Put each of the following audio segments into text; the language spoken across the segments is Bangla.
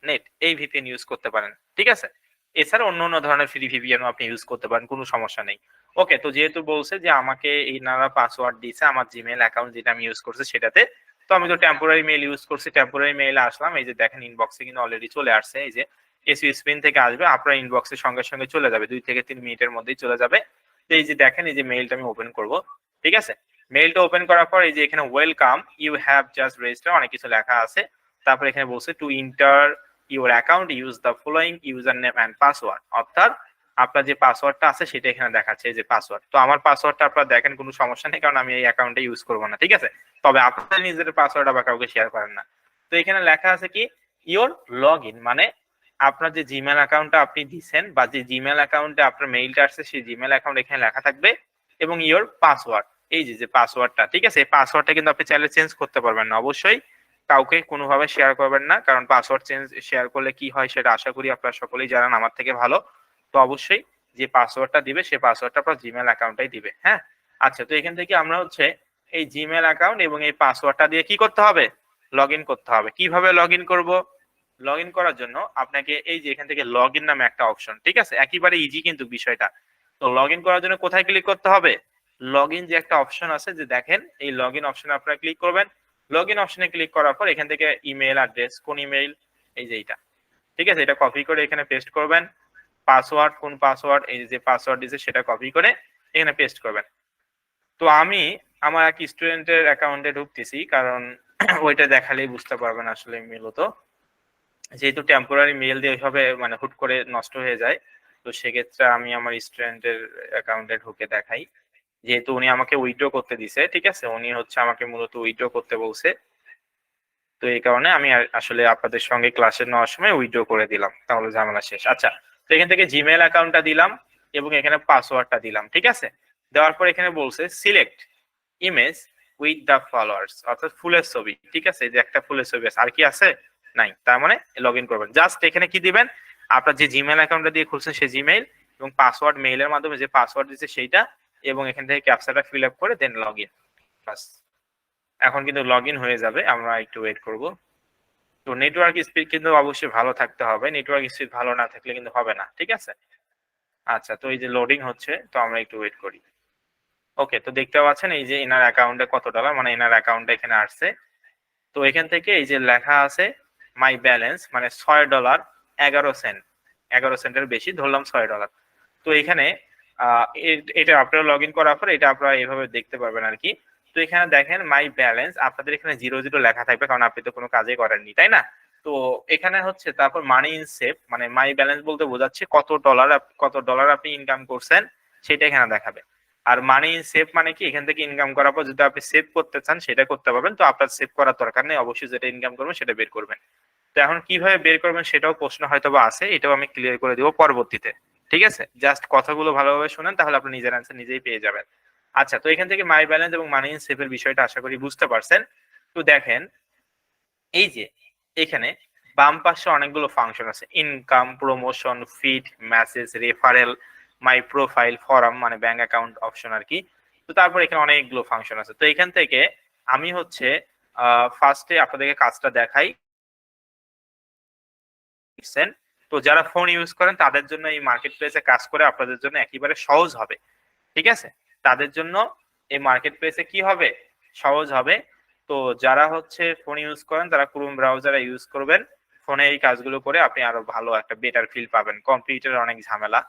নেট এই ভিপিএন ইউজ করতে পারেন, ঠিক আছে। এছাড়া অন্য অন্য ধরনের ফ্রি ভিপিএনও আপনি ইউজ করতে পারেন, কোনো সমস্যা নেই। ওকে, তো যেহেতু বলছে যে আমাকে এনারা পাসওয়ার্ড দিয়েছে আমার জিমেল অ্যাকাউন্ট যেটা আমি ইউজ করছি সেটাতে, তো আমি তো টেম্পোরারি মেইল ইউজ করছি, টেম্পোরারি মেইলে আসলাম। এই যে দেখেন ইনবক্সে কিন্তু অলরেডি চলে আসছে, এই যে এসইউ স্পিন থেকে আসবে আপনার ইনবক্সের সঙ্গে সঙ্গে চলে যাবে, 2 থেকে 3 মিনিটের মধ্যেই চলে যাবে। তো এই যে দেখেন এই যে মেইলটা আমি ওপেন করব, ঠিক আছে। মেইলটা ওপেন করার পর এই যে এখানে welcome you have just register অনেক কিছু লেখা আছে। তারপর এখানে বলছে to enter your account use the following user name and password, অর্থাৎ আপনার যে পাসওয়ার্ডটা আছে সেটা এখানে দেখাচ্ছে, এই যে পাসওয়ার্ড। তো আমার পাসওয়ার্ডটা আপনারা দেখেন কোনো সমস্যা নেই, কারণ আমি এই অ্যাকাউন্টে ইউজ করবো না, ঠিক আছে। তবে আপনাদের নিজের পাসওয়ার্ড আবার কাউকে শেয়ার করেন না। তো এখানে লেখা আছে কি ইওর লগ ইন, মানে আপনার যে জিমেল অ্যাকাউন্টটা আপনি দিচ্ছেন বা যে জিমেল অ্যাকাউন্টে আপনার মেইলটা আসছে সেই জিমেল অ্যাকাউন্ট এখানে লেখা থাকবে, এবং ইওর পাসওয়ার্ড, এই যে পাসওয়ার্ডটা, ঠিক আছে। এই পাসওয়ার্ডটা কিন্তু আপনি চাইলে চেঞ্জ করতে পারবেন না, অবশ্যই কাউকে কোনোভাবে শেয়ার করবেন না, কারণ পাসওয়ার্ড শেয়ার করলে কি হয় সেটা আশা করি আপনারা সকলেই জানেন আমার থেকে ভালো। তো অবশ্যই যে পাসওয়ার্ডটা দিবে সেই পাসওয়ার্ডটা আপনার জিমেল অ্যাকাউন্টটাই দিবে, হ্যাঁ। আচ্ছা, তো এখান থেকে আমরা হচ্ছে এই জিমেল অ্যাকাউন্ট এবং এই পাসওয়ার্ডটা দিয়ে কি করতে হবে, লগ ইন করতে হবে। কিভাবে লগ ইন করবো, লগ ইন করার জন্য আপনাকে এই যে এখান থেকে লগ ইন নামে একটা অপশন, ঠিক আছে, একেবারে ইজি কিন্তু বিষয়টা। তো লগ ইন করার জন্য কোথায় ক্লিক করতে হবে, লগ ইন যে একটা অপশন আছে যে দেখেন এই লগ ইন অপশনে আপনারা ক্লিক করবেন। লগ ইন অপশনে ক্লিক করার পর এখান থেকে ইমেল অ্যাড্রেস, কোন ইমেল, এই যে এইটা, ঠিক আছে, এটা কপি করে এখানে পেস্ট করবেন। পাসওয়ার্ড, কোন পাসওয়ার্ড, এই যে পাসওয়ার্ড দিয়েছে সেটা কপি করে এখানে পেস্ট করবেন। তো আমি আমার এক স্টুডেন্টের অ্যাকাউন্টে ঢুকতেছি, কারণ ওইটা দেখালেই বুঝতে পারবেন আসলে মূলত, যেহেতু টেম্পোরারি মেল দিয়ে ওইভাবে মানে হুট করে নষ্ট হয়ে যায়, তো সেক্ষেত্রে আমি আমার স্টুডেন্টের অ্যাকাউন্টে ঢুকে দেখাই। যেহেতু উনি আমাকে উইথড্র করতে দিছে, ঠিক আছে, উনি হচ্ছে আমাকে মূলত উইথড্র করতে বলছে, তো এই কারণে আমি আসলে আপনাদের সঙ্গে ক্লাসে নেওয়ার সময় উইথড্র করে দিলাম, তাহলে ঝামেলা শেষ। আচ্ছা, তো এখান থেকে জিমেল অ্যাকাউন্টটা দিলাম এবং এখানে পাসওয়ার্ডটা দিলাম, ঠিক আছে। দেওয়ার পর এখানে বলছে select image with the followers, অর্থাৎ ফুলের ছবি, ঠিক আছে, যে একটা ফুলের ছবি আছে, আর কি আছে, নাই, তার মানে লগ ইন করবেন। জাস্ট এখানে কি দিবেন, আপনার যে জিমেল অ্যাকাউন্টটা দিয়ে খুলছেন সেই জিমেইল এবং পাসওয়ার্ড, মেইলের মাধ্যমে যে পাসওয়ার্ড দিচ্ছে সেইটা, এবং এখান থেকে ক্যাপচাটা ফিল আপ করে দেন লগ ইন, বাস। এখন কিন্তু লগ ইন হয়ে যাবে, আমরা একটু ওয়েট করব। তো নেটওয়ার্ক স্পিড কিন্তু অবশ্যই ভালো থাকতে হবে, নেটওয়ার্ক স্পিড ভালো না থাকলে কিন্তু হবে না, ঠিক আছে। আচ্ছা, তো এই যে লোডিং হচ্ছে, তো আমরা একটু ওয়েট করি। ওকে, তো দেখতে পাচ্ছেন এই যে এনার অ্যাকাউন্টে কত ডলার, মানে এনার অ্যাকাউন্টে এখানে আসছে। তো এখান থেকে এই যে লেখা আছে মাই ব্যালেন্স, মানে $6 11 সেন্ট, 11 সেন্টের বেশি, ধরলাম $6। তো এখানে এটা আপনারা লগ ইন করার পর এটা আপনারা এইভাবে দেখতে পারবেন আর কি। তো এখানে দেখেন মাই ব্যালেন্স, আপনাদের এখানে 0 0 লেখা থাকবে, কারণ আপনি তো কোনো কাজই করেননি, তাই না। তো এখানে হচ্ছে তারপর মানি ইন সেভ, মানে মাই ব্যালেন্স বলতে বোঝাচ্ছে কত ডলার আপনি ইনকাম করছেন সেটা এখানে দেখাবে। আর মানি ইন সেভ মানে কি, এখান থেকে ইনকাম করার পর যদি আপনি সেভ করতে চান সেটা করতে পারবেন, তো আপনার সেভ করার দরকার নেই, অবশ্যই যেটা ইনকাম করবেন সেটা বের করবেন। তো এখন কিভাবে বের করবেন সেটাও প্রশ্ন হয়তো বা আছে, এটাও আমি ক্লিয়ার করে দিব পরবর্তীতে, ঠিক আছে। জাস্ট কথাগুলো ভালোভাবে শুনেন, তাহলে আপনি নিজের অ্যান্সার নিজেই পেয়ে যাবেন। আচ্ছা, তো এখান থেকে মাই ব্যালেন্স এবং মানি ইন সেভের বিষয়টা আশা করি বুঝতে পারছেন। তো দেখেন এই যে এখানে বাম পাশে অনেকগুলো ফাংশন আছে, income, promotion, feed, message, referral, my profile, forum, মানে ব্যাংক অ্যাকাউন্ট অপশন আর কি। তো তারপর এখানে অনেকগুলো ফাংশন আছে। তো এখান থেকে আমি হচ্ছে ফার্স্টে আপনাদেরকে কাজটা দেখাই। তো যারা ফোন ইউজ করেন তাদের জন্য এই মার্কেট প্লেসে কাজ করে আপনাদের জন্য একেবারে সহজ হবে, ঠিক আছে। তাদের জন্য এই মার্কেট প্লেসে কি হবে, সহজ হবে। তো যারা হচ্ছে ফোন ইউজ করেন তারা ক্রোম ব্রাউজারে ইউজ করবেন, ফোনে এই কাজগুলো করে আপনি আরো ভালো একটা বেটার ফিল পাবেন, কম্পিউটার অনেক ঝামেলা।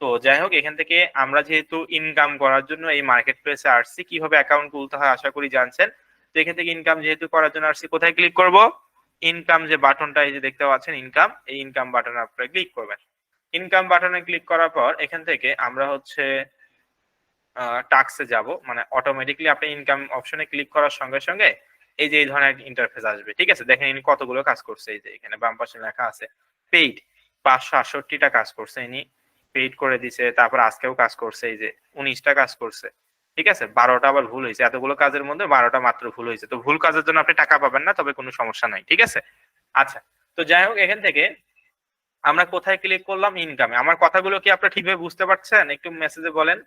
তো যাই হোক, এখান থেকে আমরা যেহেতু ইনকাম করার জন্য এই মার্কেট প্লেসে আসছি, কিভাবে অ্যাকাউন্ট খুলতে হয় আশা করি জানছেন। তো এখান থেকে ইনকাম যেহেতু করার জন্য আসছি, কোথায় ক্লিক করব, ইনকাম যে বাটনটা এই যে দেখতে পাচ্ছেন ইনকাম, এই ইনকাম বাটনে আপনারা ক্লিক করবেন। ইনকাম বাটনে ক্লিক করার পর এখান থেকে আমরা হচ্ছে টাস্কে যাব, মানে অটোমেটিকলি আপনি ইনকাম অপশনে ক্লিক করার সঙ্গে সঙ্গে এই যে এই ধরনের ইন্টারফেস আসবে, ঠিক আছে। দেখেন ইনি কতগুলো কাজ করছে, এই যে এখানে বাম পাশে লেখা আছে পেইড, 568টা কাজ করছে ইনি, পেইড করে দিছে। তারপর আজকেও কাজ করছে, এই যে 19টা কাজ করছে, ঠিক আছে। 12টা আবার ভুল হয়েছে, এতগুলো কাজের মধ্যে 12টা মাত্র ভুল হয়েছে। তো ভুল কাজের জন্য আপনি টাকা পাবেন না, তবে কোনো সমস্যা নাই, ঠিক আছে। আচ্ছা, তো যাই হোক, এখান থেকে আমরা কোথায় ক্লিক করলাম, ইনকামে। আমার কথাগুলো কি আপনারা ঠিকভাবে বুঝতে পারছেন, একটু মেসেজে বলেন,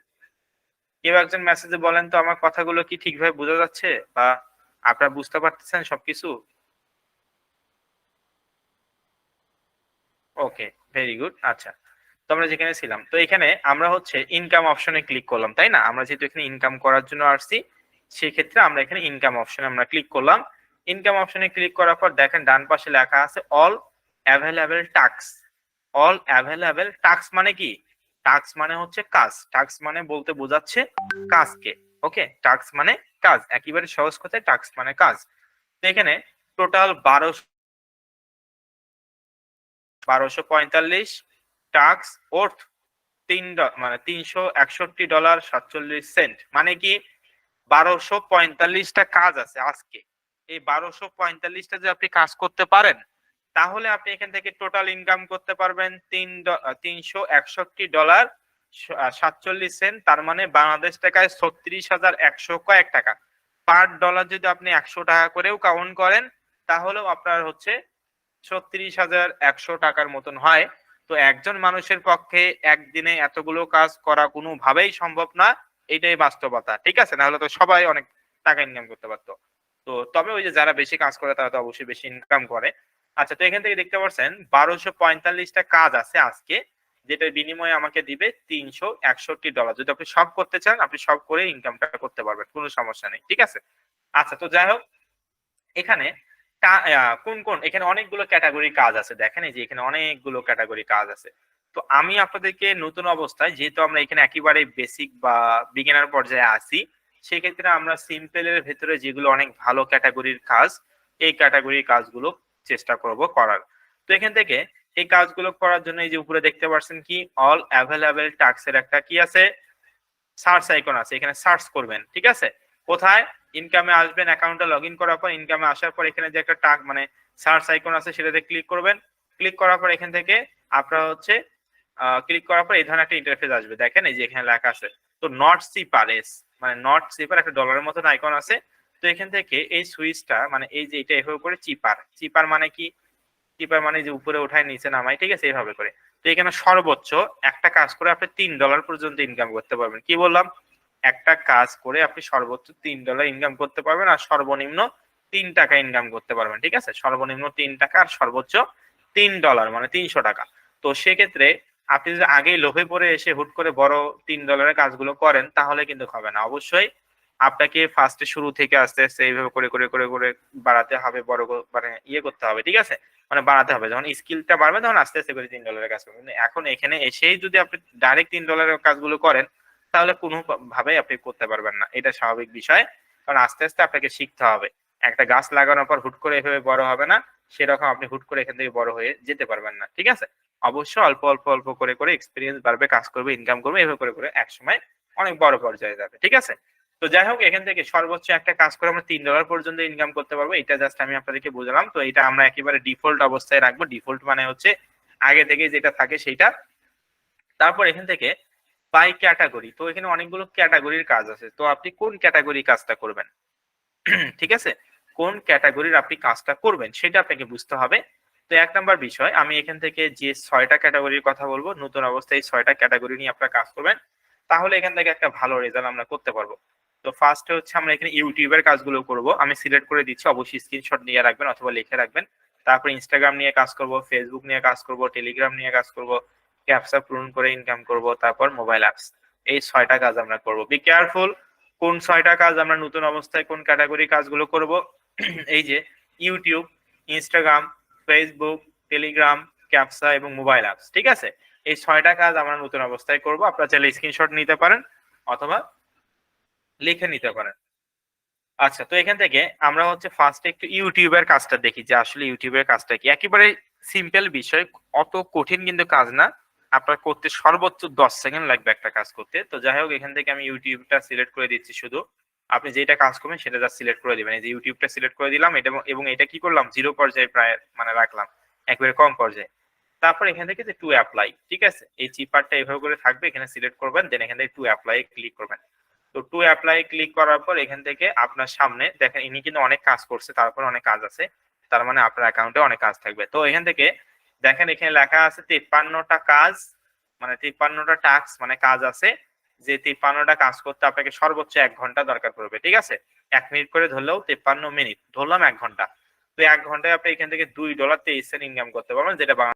কেউ একজন মেসেজে বলেন তো আমার কথাগুলো কি ঠিকভাবে বোঝা যাচ্ছে বা আপনারা বুঝতে পারতেছেন সবকিছু। ওকে, ভেরি গুড। আচ্ছা, তো আমরা যেখানে ছিলাম, তো এখানে আমরা হচ্ছে ইনকাম অপশনে ক্লিক করলাম, তাই না? আমরা যেহেতু এখানে ইনকাম করার জন্য আসছি, সেক্ষেত্রে আমরা এখানে ইনকাম অপশনে আমরা ক্লিক করলাম। ইনকাম অপশনে ক্লিক করার পর দেখেন ডান পাশে লেখা আছে all available task. All available task মানে কি? টাস্ক মানে হচ্ছে কাজ। টাস্ক মানে বলতে বোঝাচ্ছে কাজকে। ওকে, টাস্ক মানে কাজ, একেবারে সহজ কথায় টাস্ক মানে কাজ। তো এখানে টোটাল 1245 টাস্ক অর্থ মানে $361.47, মানে কি 1245টা কাজ আছে আজকে। এই 1245টা যদি আপনি কাজ করতে পারেন, তাহলে আপনি এখান থেকে টোটাল ইনকাম করতে পারবেন $361.47, তার মানে বাংলাদেশ টাকায় 36,100 কয়েক টাকা। পার ডলার যদি আপনি 100 টাকা করেও কাউন্ট করেন, তাহলেও আপনার হচ্ছে 36,100 টাকার মতন হয়। তো একজন মানুষের পক্ষে একদিনে এতগুলো কাজ করা কোনোভাবেই সম্ভব না, এটাই বাস্তবতা। ঠিক আছে, নাহলে তো সবাই অনেক টাকা ইনকাম করতে পারতো। তো তবে ওই যে যারা বেশি কাজ করে তারা তো অবশ্যই বেশি ইনকাম করে। আচ্ছা, তো এখান থেকে দেখতে পাচ্ছেন 1245টা কাজ আছে আজকে, যেটার বিনিময়ে আমাকে দিবে $361। যদি আপনি সব করতে চান, আপনি সব করে ইনকামটা করতে পারবেন, কোনো সমস্যা নেই। ঠিক আছে। আচ্ছা, তো যাই হোক, এখানে কোন কোন এখানে অনেকগুলো ক্যাটাগরি কাজ আছে। দেখেন এই যে এখানে অনেকগুলো ক্যাটাগরি কাজ আছে। তো আমি আপনাদেরকে নতুন অবস্থায়, যেহেতু আমরা এখানে একেবারে বেসিক বা বিগিনার পর্যায়ে আছি, সেক্ষেত্রে আমরা সিম্পল এর ভেতরে যেগুলো অনেক ভালো ক্যাটাগরির কাজ, এই ক্যাটাগরির কাজগুলো চেষ্টা করব করার। তো এখান থেকে এই কাজগুলো করার জন্য এই যে উপরে দেখতে পাচ্ছেন কি অল অ্যাভেলেবল টাস্ক এর একটা কি আছে, সার্চ আইকন আছে, এখানে সার্চ করবেন। ঠিক আছে, কোথায়? ইনকামে আসবেন, অ্যাকাউন্টে লগ ইন করার পর ইনকামে আসার পর এখানে যে একটা টাক মানে সার্চ আইকন আছে, সেটাতে ক্লিক করবেন। ক্লিক করার পর এখান থেকে আপনারা হচ্ছে ক্লিক করার পর এই ধরনের একটা ইন্টারফেস আসবে। দেখেন এই যে এখানে লেখা আছে, তো নট সিপার এস, মানে নট সিপার একটা ডলারের মতন আইকন আছে। তো এখান থেকে এই সুইচটা মানে এই যে এটা এভাবে করে চিপার, চিপার মানে কি? চিপার মানে যে উপরে ওঠায় নিচে নামায়, ঠিক আছে, এইভাবে করে। তো এখানে সর্বোচ্চ একটা কাজ করে আপনি $3 পর্যন্ত ইনকাম করতে পারবেন। কি বললাম? একটা কাজ করে আপনি সর্বোচ্চ $3 ইনকাম করতে পারবেন, আর সর্বনিম্ন 3 টাকা ইনকাম করতে পারবেন। ঠিক আছে, সর্বনিম্ন 3 টাকা আর সর্বোচ্চ $3, মানে 300 টাকা। তো সেক্ষেত্রে আপনি যদি আগেই লোভে পড়ে এসে হুট করে বড় $3 কাজগুলো করেন, তাহলে কিন্তু হবে না। অবশ্যই আপনাকে ফার্স্টে শুরু থেকে আস্তে আস্তে এইভাবে করে করে করে করে বাড়াতে হবে, বড় মানে ইয়ে করতে হবে। ঠিক আছে, মানে বাড়াতে হবে। যখন স্কিলটা বাড়বে তখন আস্তে আস্তে করে $3 কাজ করবেন। কিন্তু এখন এখানে এসেই যদি আপনি ডাইরেক্ট $3 কাজগুলো করেন, তাহলে কোনো ভাবেই আপনি করতে পারবেন না। এটা স্বাভাবিক বিষয়, কারণ আস্তে আস্তে আপনাকে শিখতে হবে। একটা গাছ লাগানোর পর হুট করে এভাবে বড় হবে না, সেরকম আপনি হুট করে এখান থেকে বড় হয়ে যেতে পারবেন না। ঠিক আছে, অবশ্যই অল্প অল্প অল্প করে করে এক্সপিরিয়েন্স বাড়বে, কাজ করবে, ইনকাম করবে, এভাবে করে করে একসময় অনেক বড় পর্যায়ে যাবে। ঠিক আছে, তো যাই হোক, এখান থেকে সর্বোচ্চ একটা কাজ করে আমরা $3 পর্যন্ত ইনকাম করতে পারবো। এটা জাস্ট আমি আপনাদেরকে বোঝালাম। তো এটা আমরা একেবারে ডিফল্ট অবস্থায় রাখবো। ডিফল্ট মানে হচ্ছে আগে থেকে যেটা থাকে সেইটা। তারপর এখান থেকে বাই ক্যাটাগরি, তো এখানে অনেকগুলো ক্যাটাগরির কাজ আছে। তো আপনি কোন ক্যাটাগরি কাজটা করবেন? ঠিক আছে, কোন ক্যাটাগরির আপনি কাজটা করবেন সেটা আপনাকে বুঝতে হবে। তো 1 নাম্বার বিষয়, আমি এখান থেকে যে 6টা ক্যাটাগরির কথা বলবো, নতুন অবস্থায় এই 6টা ক্যাটাগরি নিয়ে আপনারা কাজ করবেন, তাহলে এখান থেকে একটা ভালো রেজাল্ট আমরা করতে পারবো। তো ফার্স্টে হচ্ছে আমরা এখানে ইউটিউবের কাজগুলো করব। আমি সিলেক্ট করে দিচ্ছি, অবশ্যই স্ক্রিনশট নিয়ে রাখবেন অথবা লিখে রাখবেন। তারপর ইনস্টাগ্রাম নিয়ে কাজ করব, ফেসবুক নিয়ে কাজ করব, টেলিগ্রাম নিয়ে কাজ করব, ক্যাপচা পূরণ করে ইনকাম করব, তারপর মোবাইল অ্যাপস। এই 6টা কাজ আমরা করব। বি কেয়ারফুল, কোন 6টা কাজ আমরা নতুন অবস্থায় কোন ক্যাটাগরি কাজগুলো করব? এই যে YouTube, Instagram, Facebook, Telegram, captcha এবং মোবাইল অ্যাপস। ঠিক আছে, এই 6টা কাজ আমরা নতুন অবস্থায় করব। আপনারা চাইলে স্ক্রিনশট নিতে পারেন অথবা লিখে নিতে পারেন। আচ্ছা, তো এখান থেকে আমরা হচ্ছে ফার্স্টে একটু ইউটিউবের কাজটা দেখি যে আসলে ইউটিউবের কাজটা কি। একেবারে সিম্পল বিষয়, অত কঠিন কিন্তু কাজ না। আপনার করতে সর্বোচ্চ 10 সেকেন্ড লাগবে একটা কাজ করতে। তো যাই হোক, এখান থেকে আমি ইউটিউবটা সিলেক্ট করে দিচ্ছি। শুধু আপনি যেটা কাজ করবেন সেটা জাস্ট সিলেক্ট করে দিবেন। এই যে ইউটিউবটা সিলেক্ট করে দিলাম, এটা এবং এটা কি করলাম, 0 পর্যায়ে প্রায় মানে রাখলাম, একেবারে কম পর্যায়ে। তারপর এখান থেকে যে টু অ্যাপ্লাই, ঠিক আছে, এই চিপারটা এভাবে করে থাকবে, এখানে সিলেক্ট করবেন, দেন এখান থেকে টু অ্যাপ্লাই ক্লিক করবেন। তো টু অ্যাপ্লাই ক্লিক করার পর এখান থেকে আপনার সামনে দেখেন ইনি কিন্তু অনেক কাজ করছে, তারপর অনেক কাজ আছে, তার মানে আপনার অ্যাকাউন্টে অনেক কাজ থাকবে। তো এখান থেকে দেখেন এখানে লেখা আছে 53টা কাজ, মানে 53টা টাস্ক মানে কাজ আছে, যে 53টা কাজ করতে আপনাকে সর্বোচ্চ 1 ঘন্টা দরকার পড়বে। ঠিক আছে, 1 মিনিট করে ধরলেও 53 মিনিট, ধরলাম 1 ঘন্টা। তো 1 ঘন্টায় আপনি এখান থেকে $2.23 ইনকাম করতে পারবেন, যেটা